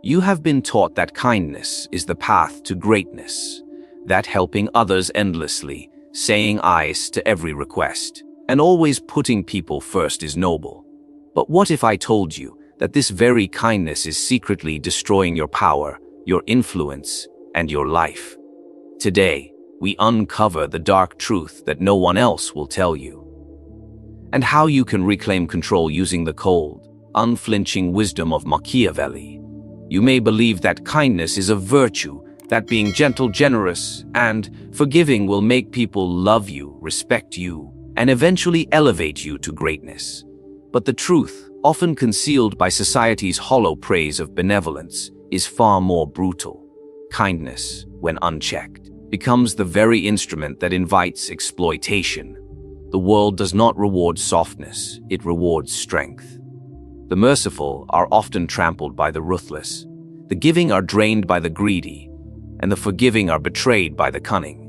You have been taught that kindness is the path to greatness, that helping others endlessly, saying yes to every request, and always putting people first is noble. But what if I told you that this very kindness is secretly destroying your power, your influence, and your life? Today, we uncover the dark truth that no one else will tell you, and how you can reclaim control using the cold, unflinching wisdom of Machiavelli. You may believe that kindness is a virtue, that being gentle, generous, and forgiving will make people love you, respect you, and eventually elevate you to greatness. But the truth, often concealed by society's hollow praise of benevolence, is far more brutal. Kindness, when unchecked, becomes the very instrument that invites exploitation. The world does not reward softness, it rewards strength. The merciful are often trampled by the ruthless. The giving are drained by the greedy, and the forgiving are betrayed by the cunning.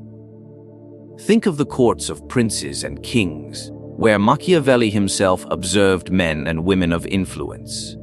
Think of the courts of princes and kings, where Machiavelli himself observed men and women of influence.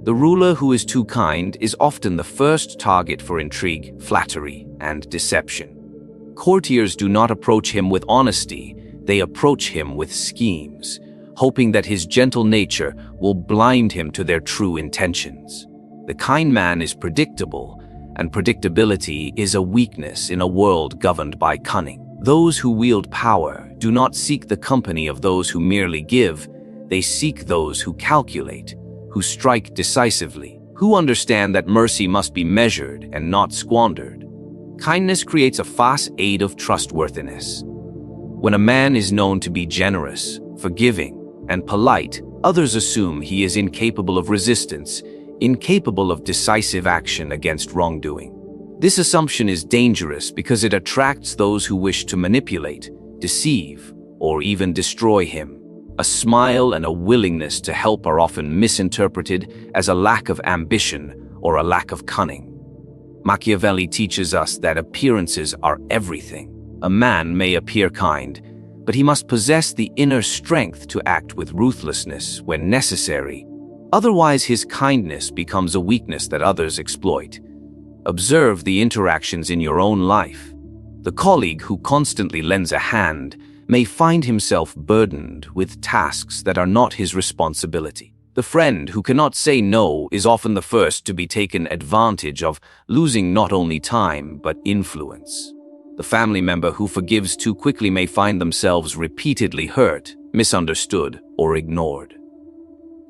The ruler who is too kind is often the first target for intrigue, flattery, and deception. Courtiers do not approach him with honesty, they approach him with schemes, hoping that his gentle nature will blind him to their true intentions. The kind man is predictable, and predictability is a weakness in a world governed by cunning. Those who wield power do not seek the company of those who merely give, they seek those who calculate, who strike decisively, who understand that mercy must be measured and not squandered. Kindness creates a facade of trustworthiness. When a man is known to be generous, forgiving, and polite, others assume he is incapable of resistance, incapable of decisive action against wrongdoing. This assumption is dangerous because it attracts those who wish to manipulate, deceive, or even destroy him. A smile and a willingness to help are often misinterpreted as a lack of ambition or a lack of cunning. Machiavelli teaches us that appearances are everything. A man may appear kind, but he must possess the inner strength to act with ruthlessness when necessary. Otherwise, his kindness becomes a weakness that others exploit. Observe the interactions in your own life. The colleague who constantly lends a hand may find himself burdened with tasks that are not his responsibility. The friend who cannot say no is often the first to be taken advantage of, losing not only time but influence. The family member who forgives too quickly may find themselves repeatedly hurt, misunderstood, or ignored.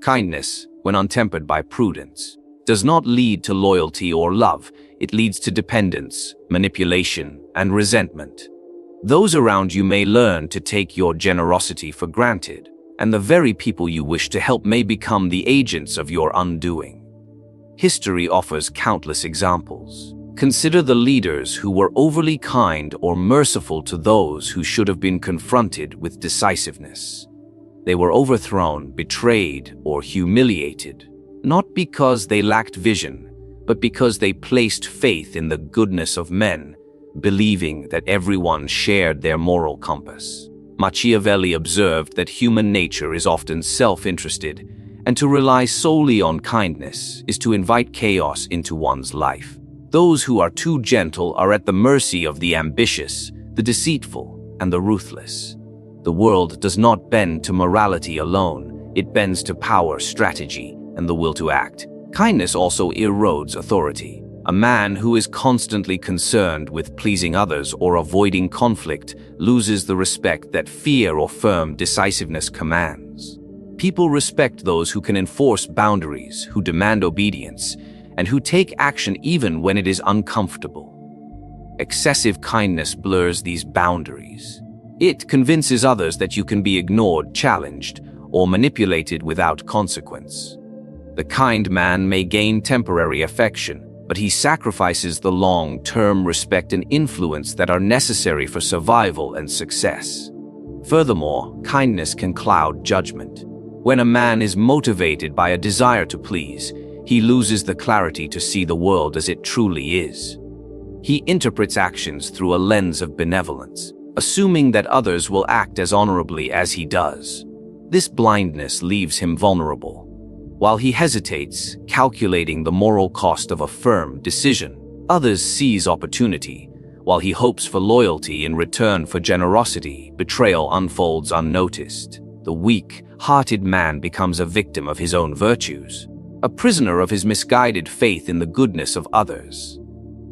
Kindness, when untempered by prudence, does not lead to loyalty or love. It leads to dependence, manipulation, and resentment. Those around you may learn to take your generosity for granted, and the very people you wish to help may become the agents of your undoing. History offers countless examples. Consider the leaders who were overly kind or merciful to those who should have been confronted with decisiveness. They were overthrown, betrayed, or humiliated, not because they lacked vision, but because they placed faith in the goodness of men, believing that everyone shared their moral compass. Machiavelli observed that human nature is often self-interested, and to rely solely on kindness is to invite chaos into one's life. Those who are too gentle are at the mercy of the ambitious, the deceitful, and the ruthless. The world does not bend to morality alone, it bends to power, strategy, and the will to act. Kindness also erodes authority. A man who is constantly concerned with pleasing others or avoiding conflict loses the respect that fear or firm decisiveness commands. People respect those who can enforce boundaries, who demand obedience, and who take action even when it is uncomfortable. Excessive kindness blurs these boundaries. It convinces others that you can be ignored, challenged, or manipulated without consequence. The kind man may gain temporary affection, but he sacrifices the long-term respect and influence that are necessary for survival and success. Furthermore, kindness can cloud judgment. When a man is motivated by a desire to please, he loses the clarity to see the world as it truly is. He interprets actions through a lens of benevolence, assuming that others will act as honorably as he does. This blindness leaves him vulnerable. While he hesitates, calculating the moral cost of a firm decision, others seize opportunity. While he hopes for loyalty in return for generosity, betrayal unfolds unnoticed. The weak-hearted man becomes a victim of his own virtues, a prisoner of his misguided faith in the goodness of others.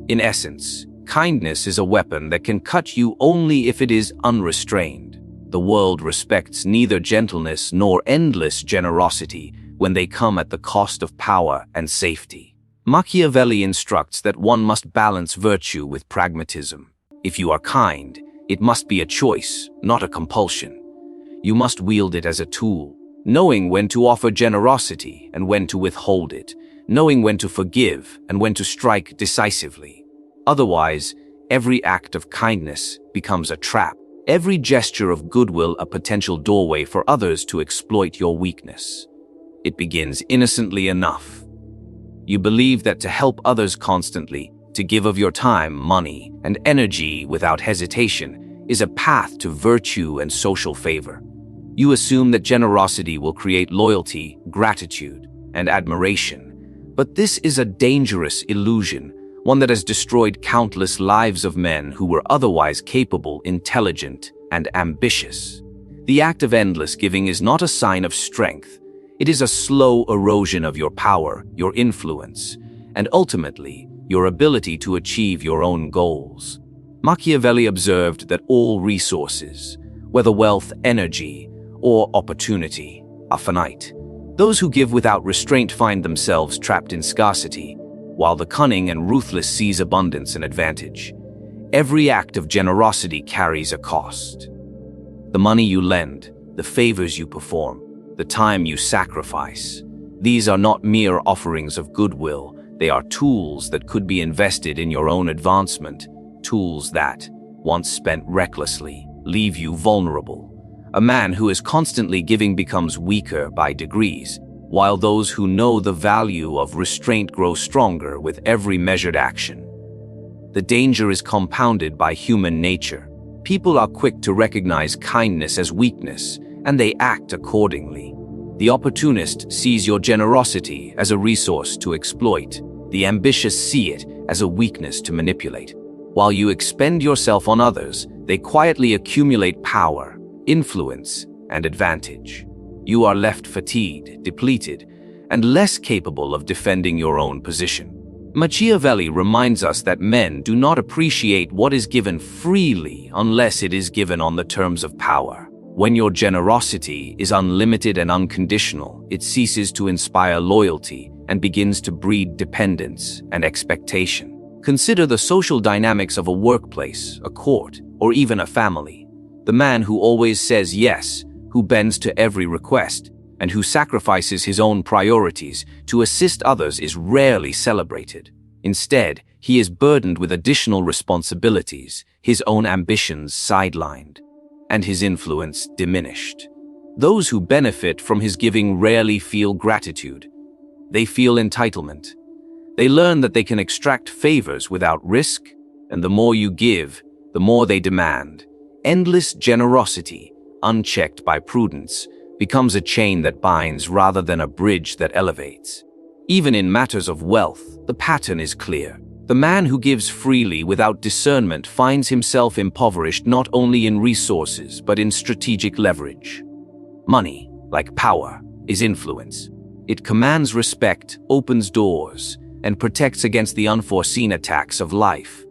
In essence, kindness is a weapon that can cut you only if it is unrestrained. The world respects neither gentleness nor endless generosity when they come at the cost of power and safety. Machiavelli instructs that one must balance virtue with pragmatism. If you are kind, it must be a choice, not a compulsion. You must wield it as a tool, knowing when to offer generosity and when to withhold it, knowing when to forgive and when to strike decisively. Otherwise, every act of kindness becomes a trap, every gesture of goodwill a potential doorway for others to exploit your weakness. It begins innocently enough. You believe that to help others constantly, to give of your time, money, and energy without hesitation, is a path to virtue and social favor. You assume that generosity will create loyalty, gratitude, and admiration. But this is a dangerous illusion, one that has destroyed countless lives of men who were otherwise capable, intelligent, and ambitious. The act of endless giving is not a sign of strength. It is a slow erosion of your power, your influence, and ultimately, your ability to achieve your own goals. Machiavelli observed that all resources, whether wealth, energy, or opportunity, are finite. Those who give without restraint find themselves trapped in scarcity, while the cunning and ruthless seize abundance and advantage. Every act of generosity carries a cost. The money you lend, the favors you perform, the time you sacrifice. These are not mere offerings of goodwill. They are tools that could be invested in your own advancement, tools that, once spent recklessly, leave you vulnerable. A man who is constantly giving becomes weaker by degrees, while those who know the value of restraint grow stronger with every measured action. The danger is compounded by human nature. People are quick to recognize kindness as weakness, and they act accordingly. The opportunist sees your generosity as a resource to exploit. The ambitious see it as a weakness to manipulate. While you expend yourself on others, they quietly accumulate power, influence, and advantage. You are left fatigued, depleted, and less capable of defending your own position. Machiavelli reminds us that men do not appreciate what is given freely unless it is given on the terms of power. When your generosity is unlimited and unconditional, it ceases to inspire loyalty and begins to breed dependence and expectation. Consider the social dynamics of a workplace, a court, or even a family. The man who always says yes, who bends to every request, and who sacrifices his own priorities to assist others is rarely celebrated. Instead, he is burdened with additional responsibilities, his own ambitions sidelined, and his influence diminished. Those who benefit from his giving rarely feel gratitude. They feel entitlement. They learn that they can extract favors without risk, and the more you give, the more they demand. Endless generosity, unchecked by prudence, becomes a chain that binds rather than a bridge that elevates. Even in matters of wealth, the pattern is clear. The man who gives freely without discernment finds himself impoverished not only in resources but in strategic leverage. Money, like power, is influence. It commands respect, opens doors, and protects against the unforeseen attacks of life.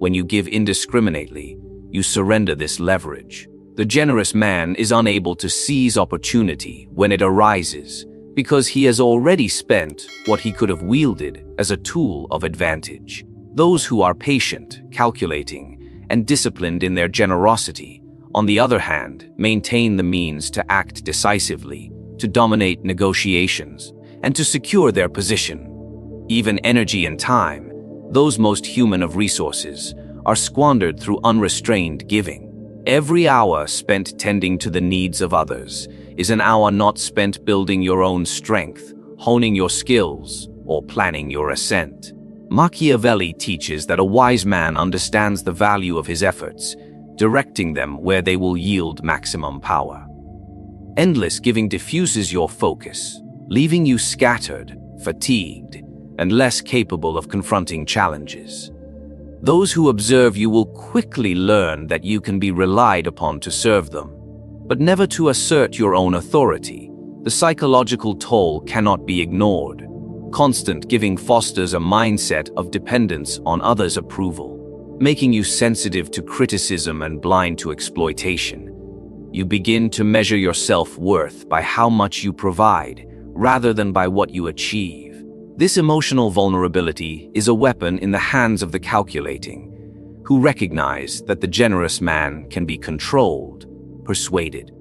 When you give indiscriminately, you surrender this leverage. The generous man is unable to seize opportunity when it arises because he has already spent what he could have wielded as a tool of advantage. Those who are patient, calculating, and disciplined in their generosity, on the other hand, maintain the means to act decisively, to dominate negotiations, and to secure their position. Even energy and time, those most human of resources, are squandered through unrestrained giving. Every hour spent tending to the needs of others is an hour not spent building your own strength, honing your skills, or planning your ascent. Machiavelli teaches that a wise man understands the value of his efforts, directing them where they will yield maximum power. Endless giving diffuses your focus. leaving you scattered, fatigued, and less capable of confronting challenges. Those who observe you will quickly learn that you can be relied upon to serve them, but never to assert your own authority. The psychological toll cannot be ignored. Constant giving fosters a mindset of dependence on others' approval, making you sensitive to criticism and blind to exploitation. You begin to measure your self-worth by how much you provide, rather than by what you achieve. This emotional vulnerability is a weapon in the hands of the calculating, who recognize that the generous man can be controlled, persuaded,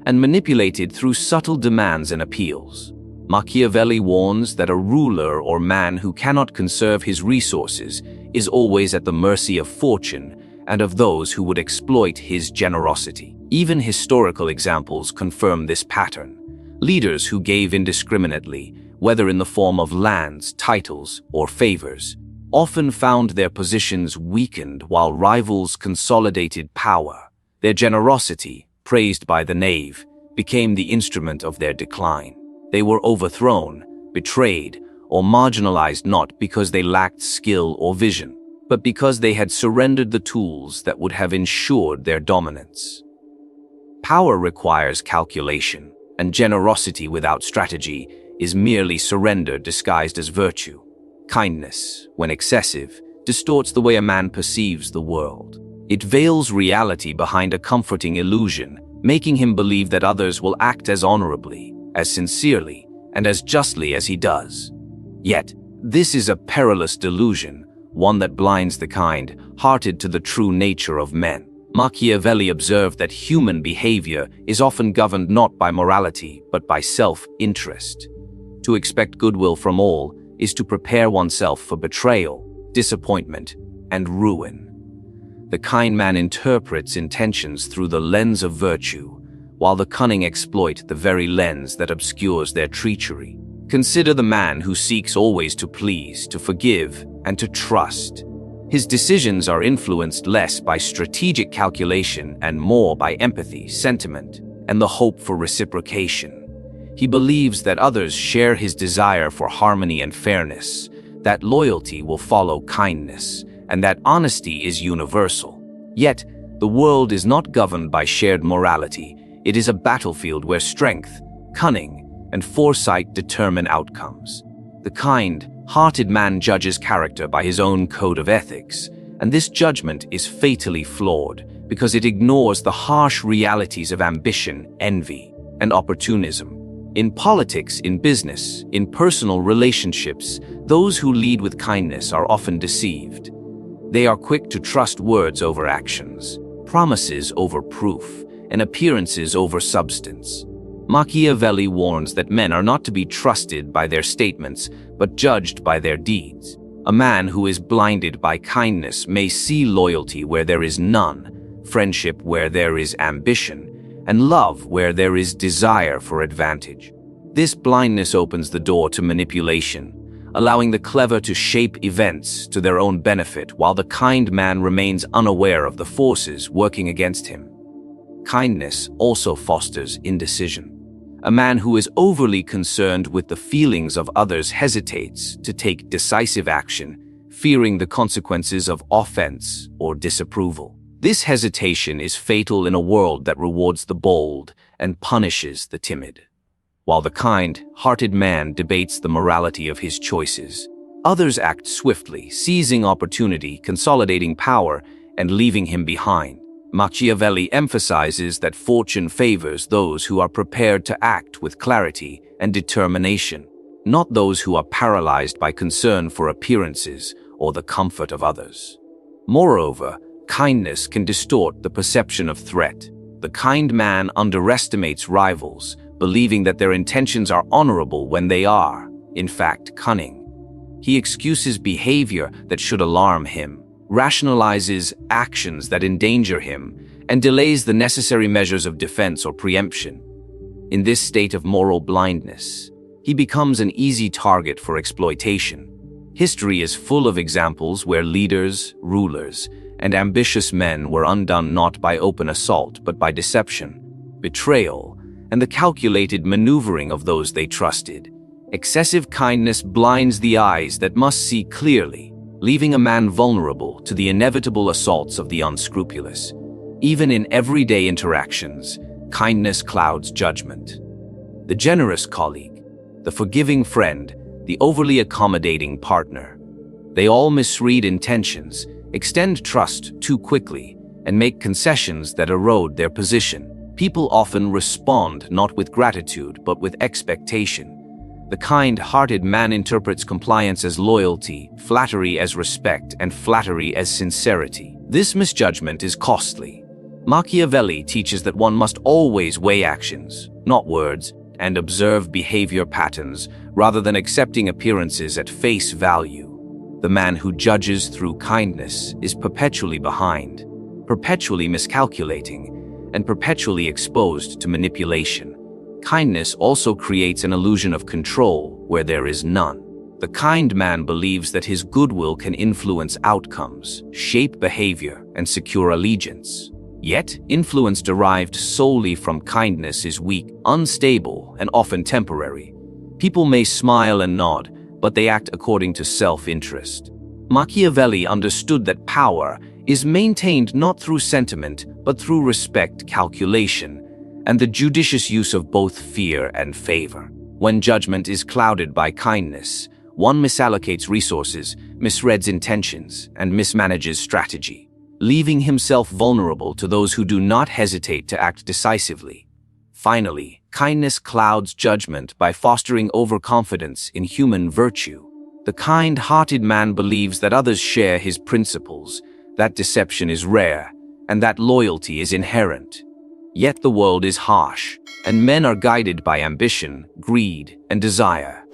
and manipulated through subtle demands and appeals. Machiavelli warns that a ruler or man who cannot conserve his resources is always at the mercy of fortune and of those who would exploit his generosity. Even historical examples confirm this pattern. Leaders who gave indiscriminately, whether in the form of lands, titles, or favors, often found their positions weakened while rivals consolidated power. Their generosity, praised by the knave, became the instrument of their decline. They were overthrown, betrayed, or marginalized not because they lacked skill or vision, but because they had surrendered the tools that would have ensured their dominance. Power requires calculation, and generosity without strategy is merely surrender disguised as virtue. Kindness, when excessive, distorts the way a man perceives the world. It veils reality behind a comforting illusion, making him believe that others will act as honorably, as sincerely, and as justly as he does. Yet, this is a perilous delusion, one that blinds the kind-hearted to the true nature of men. Machiavelli observed that human behavior is often governed not by morality, but by self-interest. To expect goodwill from all is to prepare oneself for betrayal, disappointment, and ruin. The kind man interprets intentions through the lens of virtue, while the cunning exploit the very lens that obscures their treachery. Consider the man who seeks always to please, to forgive, and to trust. His decisions are influenced less by strategic calculation and more by empathy, sentiment, and the hope for reciprocation. He believes that others share his desire for harmony and fairness, that loyalty will follow kindness, and that honesty is universal. Yet, the world is not governed by shared morality. It is a battlefield where strength, cunning, and foresight determine outcomes. The kind-hearted man judges character by his own code of ethics, and this judgment is fatally flawed because it ignores the harsh realities of ambition, envy, and opportunism. In politics, in business, in personal relationships, those who lead with kindness are often deceived. They are quick to trust words over actions, promises over proof, and appearances over substance. Machiavelli warns that men are not to be trusted by their statements, but judged by their deeds. A man who is blinded by kindness may see loyalty where there is none, friendship where there is ambition, and love where there is desire for advantage. This blindness opens the door to manipulation, allowing the clever to shape events to their own benefit while the kind man remains unaware of the forces working against him. Kindness also fosters indecision. A man who is overly concerned with the feelings of others hesitates to take decisive action, fearing the consequences of offense or disapproval. This hesitation is fatal in a world that rewards the bold and punishes the timid. While the kind-hearted man debates the morality of his choices, others act swiftly, seizing opportunity, consolidating power, and leaving him behind. Machiavelli emphasizes that fortune favors those who are prepared to act with clarity and determination, not those who are paralyzed by concern for appearances or the comfort of others. Moreover, kindness can distort the perception of threat. The kind man underestimates rivals, believing that their intentions are honorable when they are, in fact, cunning. He excuses behavior that should alarm him, rationalizes actions that endanger him, and delays the necessary measures of defense or preemption. In this state of moral blindness, he becomes an easy target for exploitation. History is full of examples where leaders, rulers, and ambitious men were undone not by open assault but by deception, betrayal, and the calculated maneuvering of those they trusted. Excessive kindness blinds the eyes that must see clearly, leaving a man vulnerable to the inevitable assaults of the unscrupulous. Even in everyday interactions, kindness clouds judgment. The generous colleague, the forgiving friend, the overly accommodating partner. They all misread intentions, extend trust too quickly, and make concessions that erode their position. People often respond not with gratitude but with expectation. The kind-hearted man interprets compliance as loyalty, flattery as respect, and flattery as sincerity. This misjudgment is costly. Machiavelli teaches that one must always weigh actions, not words, and observe behavior patterns rather than accepting appearances at face value. The man who judges through kindness is perpetually behind, perpetually miscalculating, and perpetually exposed to manipulation. Kindness also creates an illusion of control where there is none. The kind man believes that his goodwill can influence outcomes, shape behavior, and secure allegiance. Yet, influence derived solely from kindness is weak, unstable, and often temporary. People may smile and nod, but they act according to self-interest. Machiavelli understood that power is maintained not through sentiment, but through respect, calculation, and the judicious use of both fear and favor. When judgment is clouded by kindness, one misallocates resources, misreads intentions, and mismanages strategy, leaving himself vulnerable to those who do not hesitate to act decisively. Finally, kindness clouds judgment by fostering overconfidence in human virtue. The kind-hearted man believes that others share his principles, that deception is rare, and that loyalty is inherent. Yet the world is harsh, and men are guided by ambition, greed, and desire.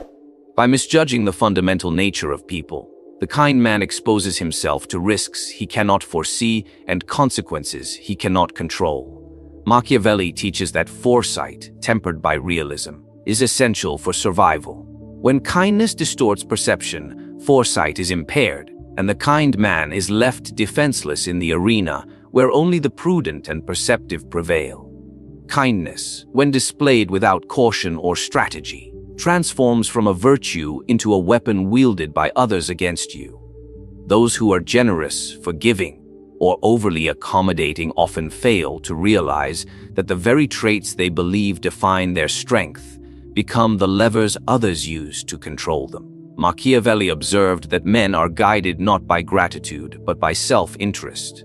By misjudging the fundamental nature of people, the kind man exposes himself to risks he cannot foresee and consequences he cannot control. Machiavelli teaches that foresight, tempered by realism, is essential for survival. When kindness distorts perception, foresight is impaired, and the kind man is left defenseless in the arena where only the prudent and perceptive prevail. Kindness, when displayed without caution or strategy, transforms from a virtue into a weapon wielded by others against you. Those who are generous, forgiving, or overly accommodating often fail to realize that the very traits they believe define their strength become the levers others use to control them. Machiavelli observed that men are guided not by gratitude but by self-interest.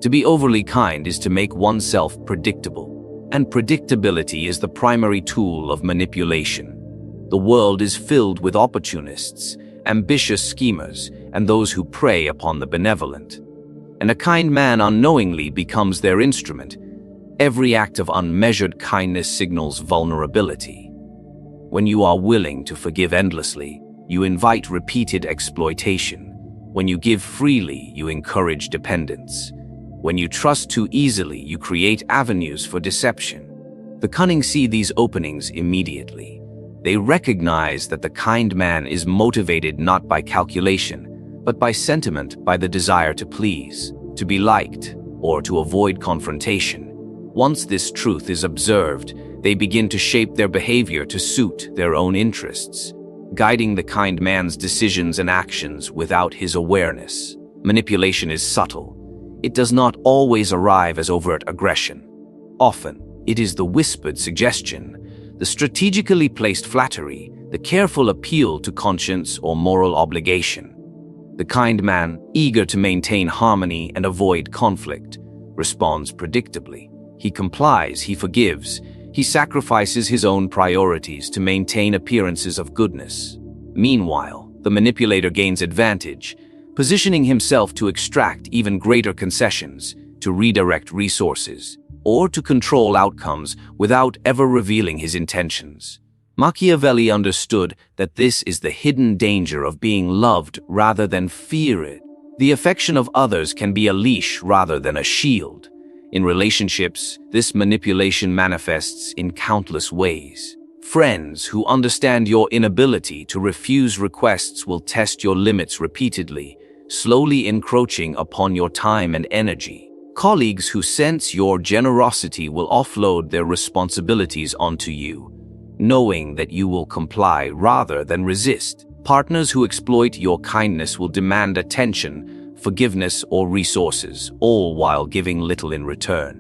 To be overly kind is to make oneself predictable, and predictability is the primary tool of manipulation. The world is filled with opportunists, ambitious schemers, and those who prey upon the benevolent. And a kind man unknowingly becomes their instrument. Every act of unmeasured kindness signals vulnerability. When you are willing to forgive endlessly, you invite repeated exploitation. When you give freely, you encourage dependence. When you trust too easily, you create avenues for deception. The cunning see these openings immediately. They recognize that the kind man is motivated not by calculation, but by sentiment, by the desire to please, to be liked, or to avoid confrontation. Once this truth is observed, they begin to shape their behavior to suit their own interests, guiding the kind man's decisions and actions without his awareness. Manipulation is subtle. It does not always arrive as overt aggression. Often, it is the whispered suggestion, the strategically placed flattery, the careful appeal to conscience or moral obligation. The kind man, eager to maintain harmony and avoid conflict, responds predictably. He complies, he forgives, he sacrifices his own priorities to maintain appearances of goodness. Meanwhile, the manipulator gains advantage, positioning himself to extract even greater concessions, to redirect resources, or to control outcomes without ever revealing his intentions. Machiavelli understood that this is the hidden danger of being loved rather than feared. The affection of others can be a leash rather than a shield. In relationships, this manipulation manifests in countless ways. Friends who understand your inability to refuse requests will test your limits repeatedly, slowly encroaching upon your time and energy. Colleagues who sense your generosity will offload their responsibilities onto you, knowing that you will comply rather than resist. Partners who exploit your kindness will demand attention, forgiveness, or resources, all while giving little in return.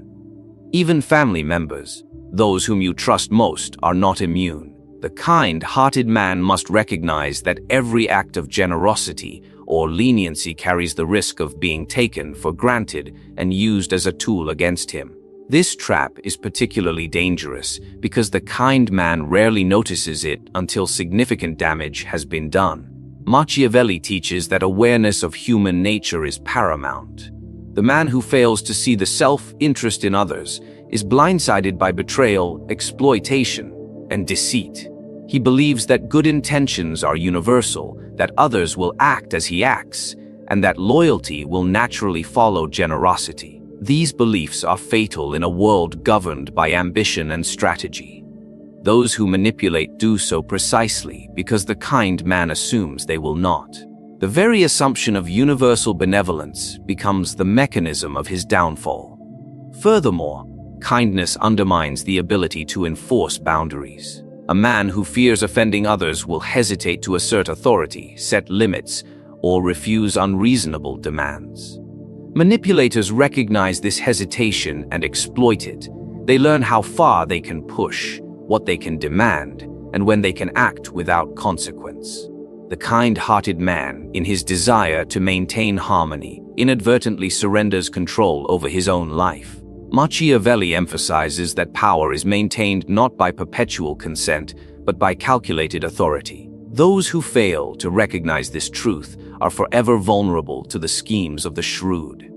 Even family members, those whom you trust most, are not immune. The kind-hearted man must recognize that every act of generosity or leniency carries the risk of being taken for granted and used as a tool against him. This trap is particularly dangerous because the kind man rarely notices it until significant damage has been done. Machiavelli teaches that awareness of human nature is paramount. The man who fails to see the self-interest in others is blindsided by betrayal, exploitation, and deceit. He believes that good intentions are universal, that others will act as he acts, and that loyalty will naturally follow generosity. These beliefs are fatal in a world governed by ambition and strategy. Those who manipulate do so precisely because the kind man assumes they will not. The very assumption of universal benevolence becomes the mechanism of his downfall. Furthermore, kindness undermines the ability to enforce boundaries. A man who fears offending others will hesitate to assert authority, set limits, or refuse unreasonable demands. Manipulators recognize this hesitation and exploit it. They learn how far they can push, what they can demand, and when they can act without consequence. The kind-hearted man, in his desire to maintain harmony, inadvertently surrenders control over his own life. Machiavelli emphasizes that power is maintained not by perpetual consent, but by calculated authority. Those who fail to recognize this truth are forever vulnerable to the schemes of the shrewd.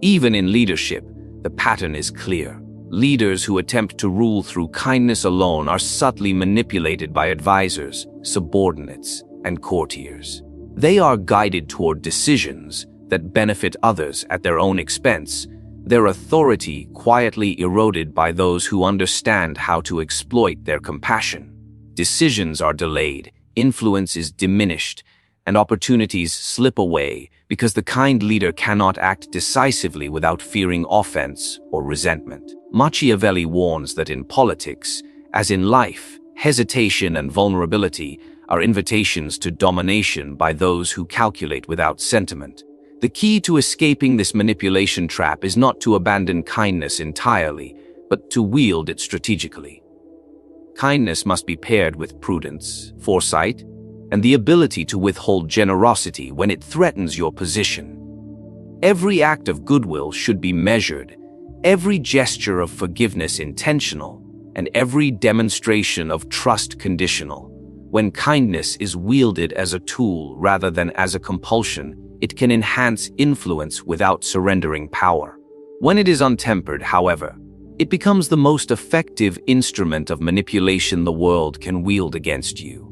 Even in leadership, the pattern is clear. Leaders who attempt to rule through kindness alone are subtly manipulated by advisors, subordinates, and courtiers. They are guided toward decisions that benefit others at their own expense, their authority quietly eroded by those who understand how to exploit their compassion. Decisions are delayed, influence is diminished, and opportunities slip away because the kind leader cannot act decisively without fearing offense or resentment. Machiavelli warns that in politics, as in life, hesitation and vulnerability are invitations to domination by those who calculate without sentiment. The key to escaping this manipulation trap is not to abandon kindness entirely, but to wield it strategically. Kindness must be paired with prudence, foresight, and the ability to withhold generosity when it threatens your position. Every act of goodwill should be measured, every gesture of forgiveness intentional, and every demonstration of trust conditional. When kindness is wielded as a tool rather than as a compulsion, it can enhance influence without surrendering power. When it is untempered, however, it becomes the most effective instrument of manipulation the world can wield against you.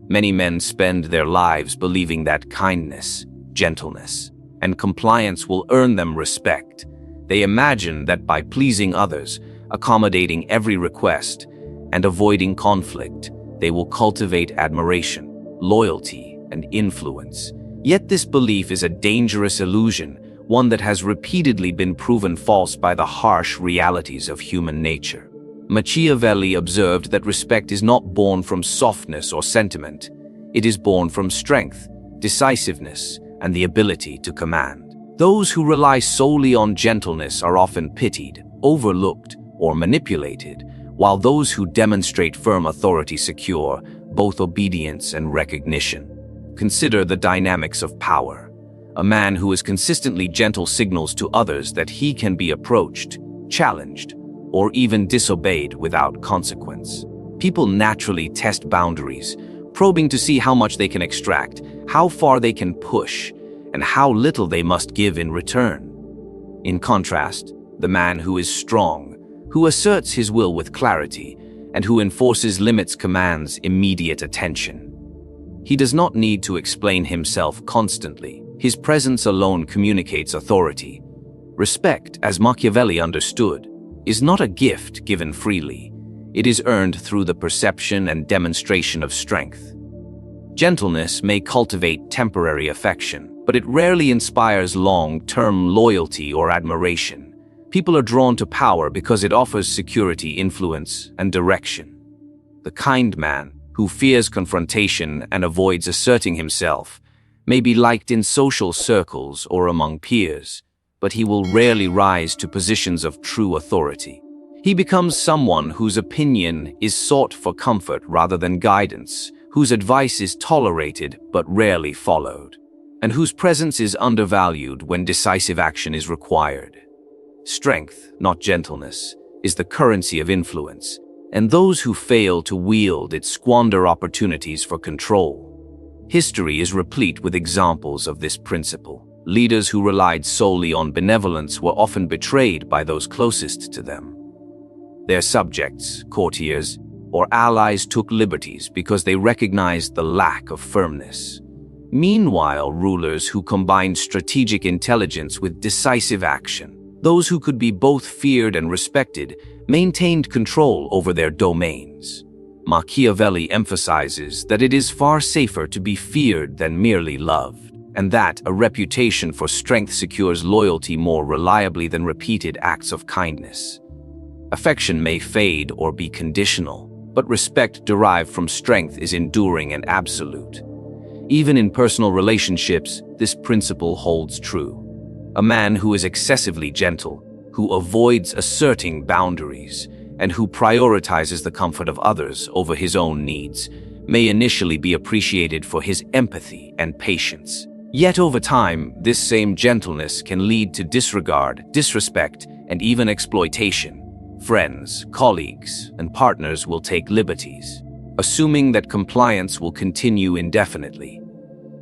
Many men spend their lives believing that kindness, gentleness, and compliance will earn them respect. They imagine that by pleasing others, accommodating every request, and avoiding conflict, they will cultivate admiration, loyalty, and influence. Yet this belief is a dangerous illusion, one that has repeatedly been proven false by the harsh realities of human nature. Machiavelli observed that respect is not born from softness or sentiment. It is born from strength, decisiveness, and the ability to command. Those who rely solely on gentleness are often pitied, overlooked, or manipulated, while those who demonstrate firm authority secure both obedience and recognition. Consider the dynamics of power. A man who is consistently gentle signals to others that he can be approached, challenged, or even disobeyed without consequence. People naturally test boundaries, probing to see how much they can extract, how far they can push, and how little they must give in return. In contrast, the man who is strong, who asserts his will with clarity, and who enforces limits commands immediate attention. He does not need to explain himself constantly. His presence alone communicates authority. Respect, as Machiavelli understood, is not a gift given freely. It is earned through the perception and demonstration of strength. Gentleness may cultivate temporary affection, but it rarely inspires long-term loyalty or admiration. People are drawn to power because it offers security, influence, and direction. The kind man, who fears confrontation and avoids asserting himself, may be liked in social circles or among peers, but he will rarely rise to positions of true authority. He becomes someone whose opinion is sought for comfort rather than guidance, whose advice is tolerated but rarely followed, and whose presence is undervalued when decisive action is required. Strength, not gentleness, is the currency of influence, and those who fail to wield it squander opportunities for control. History is replete with examples of this principle. Leaders who relied solely on benevolence were often betrayed by those closest to them. Their subjects, courtiers, or allies took liberties because they recognized the lack of firmness. Meanwhile, rulers who combined strategic intelligence with decisive action, those who could be both feared and respected, maintained control over their domains. Machiavelli emphasizes that it is far safer to be feared than merely loved, and that a reputation for strength secures loyalty more reliably than repeated acts of kindness. Affection may fade or be conditional, but respect derived from strength is enduring and absolute. Even in personal relationships, this principle holds true. A man who is excessively gentle, who avoids asserting boundaries, and who prioritizes the comfort of others over his own needs, may initially be appreciated for his empathy and patience. Yet over time, this same gentleness can lead to disregard, disrespect, and even exploitation. Friends, colleagues, and partners will take liberties, assuming that compliance will continue indefinitely.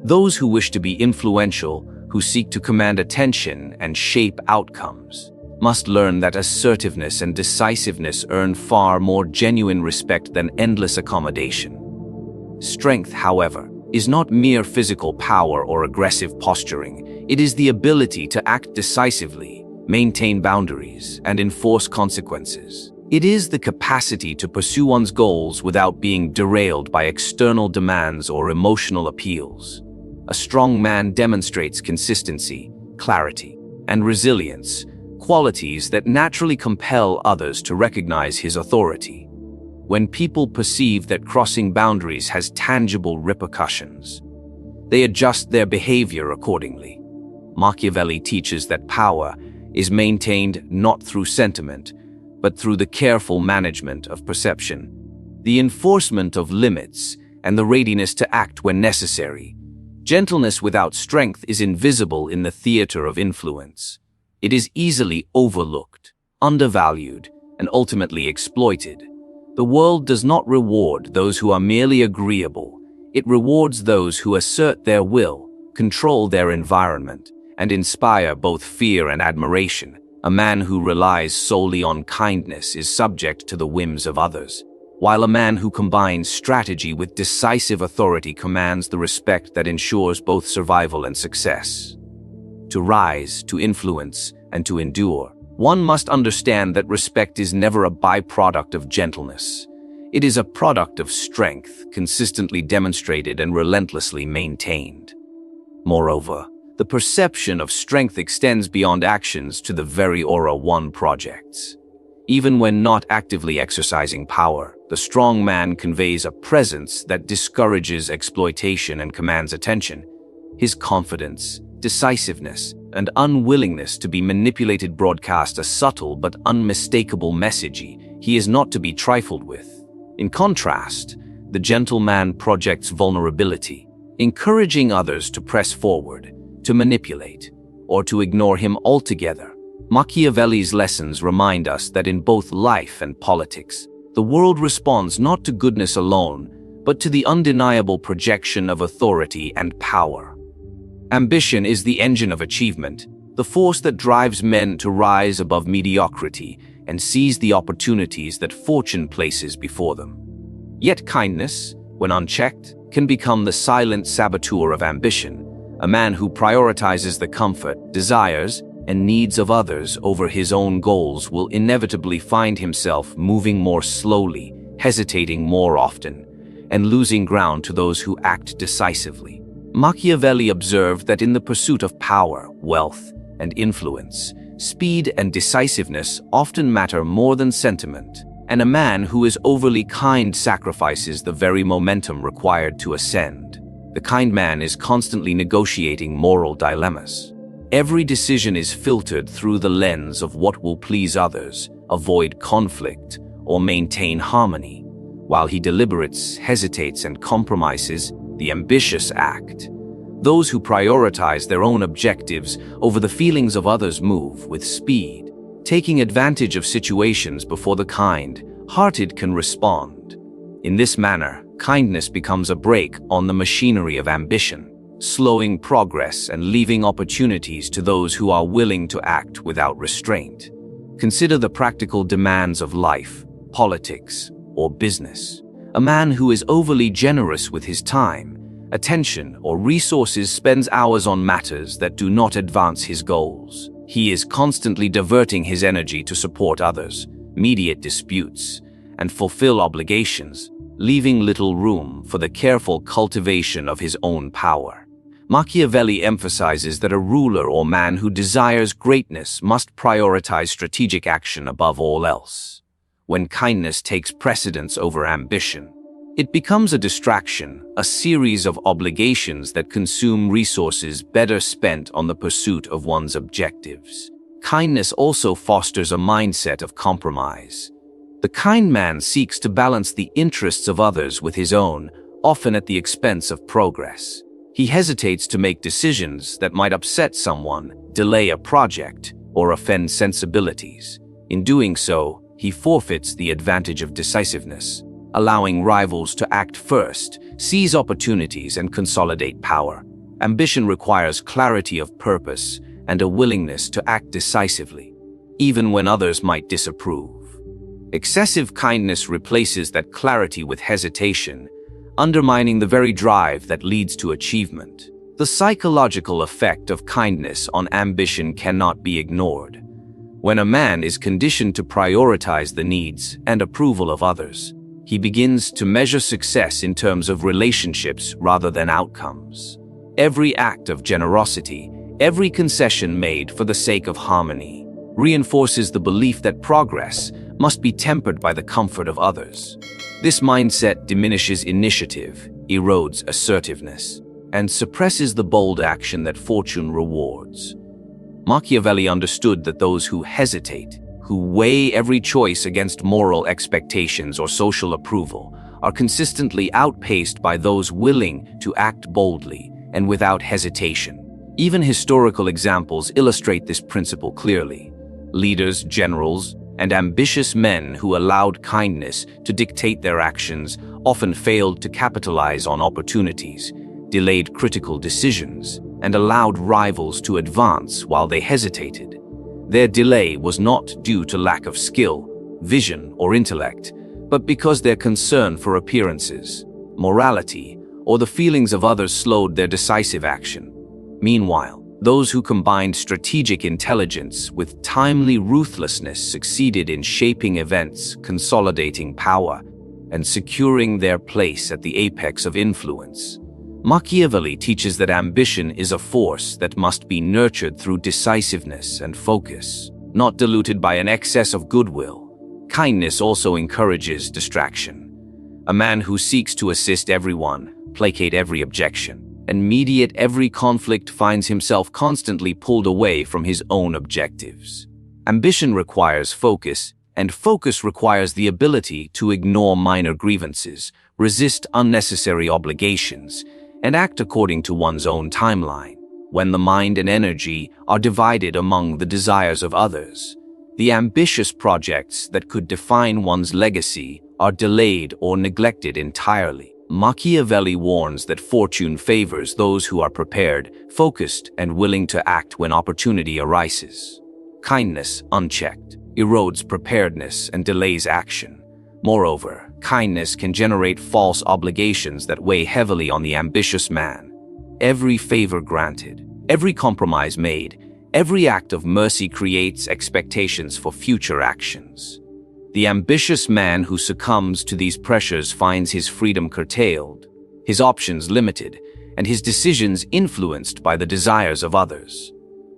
Those who wish to be influential, who seek to command attention and shape outcomes, must learn that assertiveness and decisiveness earn far more genuine respect than endless accommodation. Strength, however, is not mere physical power or aggressive posturing. It is the ability to act decisively, maintain boundaries, and enforce consequences. It is the capacity to pursue one's goals without being derailed by external demands or emotional appeals. A strong man demonstrates consistency, clarity, and resilience, qualities that naturally compel others to recognize his authority. When people perceive that crossing boundaries has tangible repercussions, they adjust their behavior accordingly. Machiavelli teaches that power is maintained not through sentiment, but through the careful management of perception, the enforcement of limits, and the readiness to act when necessary. Gentleness without strength is invisible in the theater of influence. It is easily overlooked, undervalued, and ultimately exploited. The world does not reward those who are merely agreeable. It rewards those who assert their will, control their environment, and inspire both fear and admiration. A man who relies solely on kindness is subject to the whims of others, while a man who combines strategy with decisive authority commands the respect that ensures both survival and success. To rise, to influence, and to endure, one must understand that respect is never a byproduct of gentleness. It is a product of strength, consistently demonstrated and relentlessly maintained. Moreover, the perception of strength extends beyond actions to the very aura one projects. Even when not actively exercising power, the strong man conveys a presence that discourages exploitation and commands attention. His confidence, decisiveness, and unwillingness to be manipulated broadcast a subtle but unmistakable message. He is not to be trifled with. In contrast, the gentle man projects vulnerability, encouraging others to press forward, to manipulate, or to ignore him altogether. Machiavelli's lessons remind us that in both life and politics, the world responds not to goodness alone, but to the undeniable projection of authority and power. Ambition is the engine of achievement, the force that drives men to rise above mediocrity and seize the opportunities that fortune places before them. Yet kindness, when unchecked, can become the silent saboteur of ambition. A man who prioritizes the comfort, desires, and needs of others over his own goals will inevitably find himself moving more slowly, hesitating more often, and losing ground to those who act decisively. Machiavelli observed that in the pursuit of power, wealth, and influence, speed and decisiveness often matter more than sentiment, and a man who is overly kind sacrifices the very momentum required to ascend. The kind man is constantly negotiating moral dilemmas. Every decision is filtered through the lens of what will please others, avoid conflict, or maintain harmony. While he deliberates, hesitates, and compromises, the ambitious act. Those who prioritize their own objectives over the feelings of others move with speed, taking advantage of situations before the kind-hearted can respond. In this manner, kindness becomes a brake on the machinery of ambition, slowing progress and leaving opportunities to those who are willing to act without restraint. Consider the practical demands of life, politics, or business. A man who is overly generous with his time, attention, or resources spends hours on matters that do not advance his goals. He is constantly diverting his energy to support others, mediate disputes, and fulfill obligations, leaving little room for the careful cultivation of his own power. Machiavelli emphasizes that a ruler or man who desires greatness must prioritize strategic action above all else. When kindness takes precedence over ambition, it becomes a distraction, a series of obligations that consume resources better spent on the pursuit of one's objectives. Kindness also fosters a mindset of compromise. The kind man seeks to balance the interests of others with his own, often at the expense of progress. He hesitates to make decisions that might upset someone, delay a project, or offend sensibilities. In doing so, he forfeits the advantage of decisiveness, allowing rivals to act first, seize opportunities, and consolidate power. Ambition requires clarity of purpose and a willingness to act decisively, even when others might disapprove. Excessive kindness replaces that clarity with hesitation, undermining the very drive that leads to achievement. The psychological effect of kindness on ambition cannot be ignored. When a man is conditioned to prioritize the needs and approval of others, he begins to measure success in terms of relationships rather than outcomes. Every act of generosity, every concession made for the sake of harmony, reinforces the belief that progress must be tempered by the comfort of others. This mindset diminishes initiative, erodes assertiveness, and suppresses the bold action that fortune rewards. Machiavelli understood that those who hesitate, who weigh every choice against moral expectations or social approval, are consistently outpaced by those willing to act boldly and without hesitation. Even historical examples illustrate this principle clearly. Leaders, generals, and ambitious men who allowed kindness to dictate their actions often failed to capitalize on opportunities, delayed critical decisions, and allowed rivals to advance while they hesitated. Their delay was not due to lack of skill, vision, or intellect, but because their concern for appearances, morality, or the feelings of others slowed their decisive action. Meanwhile, those who combined strategic intelligence with timely ruthlessness succeeded in shaping events, consolidating power, and securing their place at the apex of influence. Machiavelli teaches that ambition is a force that must be nurtured through decisiveness and focus, not diluted by an excess of goodwill. Kindness also encourages distraction. A man who seeks to assist everyone, placate every objection, and mediate every conflict finds himself constantly pulled away from his own objectives. Ambition requires focus, and focus requires the ability to ignore minor grievances, resist unnecessary obligations, and act according to one's own timeline. When the mind and energy are divided among the desires of others, the ambitious projects that could define one's legacy are delayed or neglected entirely. Machiavelli warns that fortune favors those who are prepared, focused, and willing to act when opportunity arises. Kindness, unchecked, erodes preparedness and delays action. Moreover, kindness can generate false obligations that weigh heavily on the ambitious man. Every favor granted, every compromise made, every act of mercy creates expectations for future actions. The ambitious man who succumbs to these pressures finds his freedom curtailed, his options limited, and his decisions influenced by the desires of others.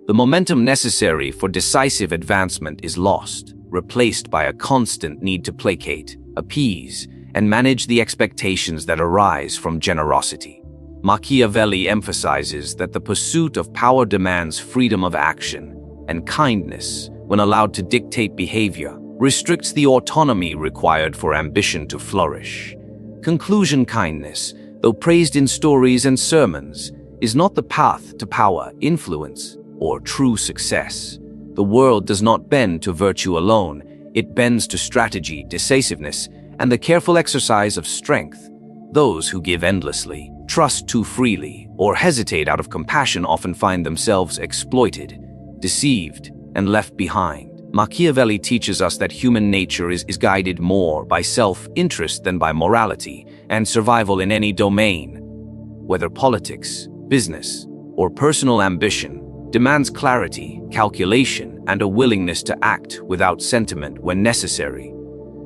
The momentum necessary for decisive advancement is lost, replaced by a constant need to placate, appease, and manage the expectations that arise from generosity. Machiavelli emphasizes that the pursuit of power demands freedom of action, and kindness, when allowed to dictate behavior, restricts the autonomy required for ambition to flourish. Conclusion: kindness, though praised in stories and sermons, is not the path to power, influence, or true success. The world does not bend to virtue alone. It bends to strategy, decisiveness, and the careful exercise of strength. Those who give endlessly, trust too freely, or hesitate out of compassion often find themselves exploited, deceived, and left behind. Machiavelli teaches us that human nature is guided more by self-interest than by morality, and survival in any domain, whether politics, business, or personal ambition, demands clarity, calculation, and a willingness to act without sentiment when necessary.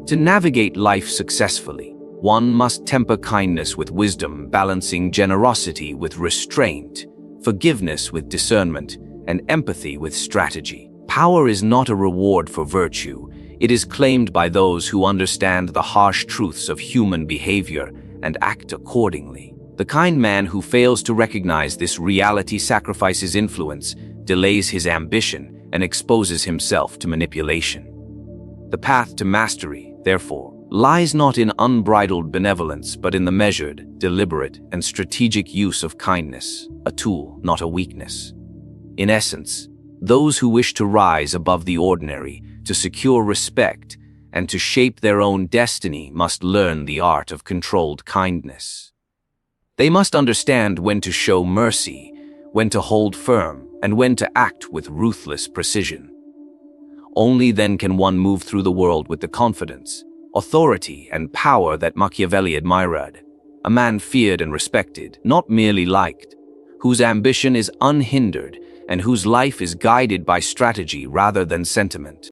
To navigate life successfully, one must temper kindness with wisdom, balancing generosity with restraint, forgiveness with discernment, and empathy with strategy. Power is not a reward for virtue. It is claimed by those who understand the harsh truths of human behavior and act accordingly. The kind man who fails to recognize this reality sacrifices influence, delays his ambition, and exposes himself to manipulation. The path to mastery, therefore, lies not in unbridled benevolence, but in the measured, deliberate, and strategic use of kindness, a tool, not a weakness. In essence, those who wish to rise above the ordinary, to secure respect, and to shape their own destiny must learn the art of controlled kindness. They must understand when to show mercy, when to hold firm, and when to act with ruthless precision. Only then can one move through the world with the confidence, authority, and power that Machiavelli admired, a man feared and respected, not merely liked, whose ambition is unhindered and whose life is guided by strategy rather than sentiment.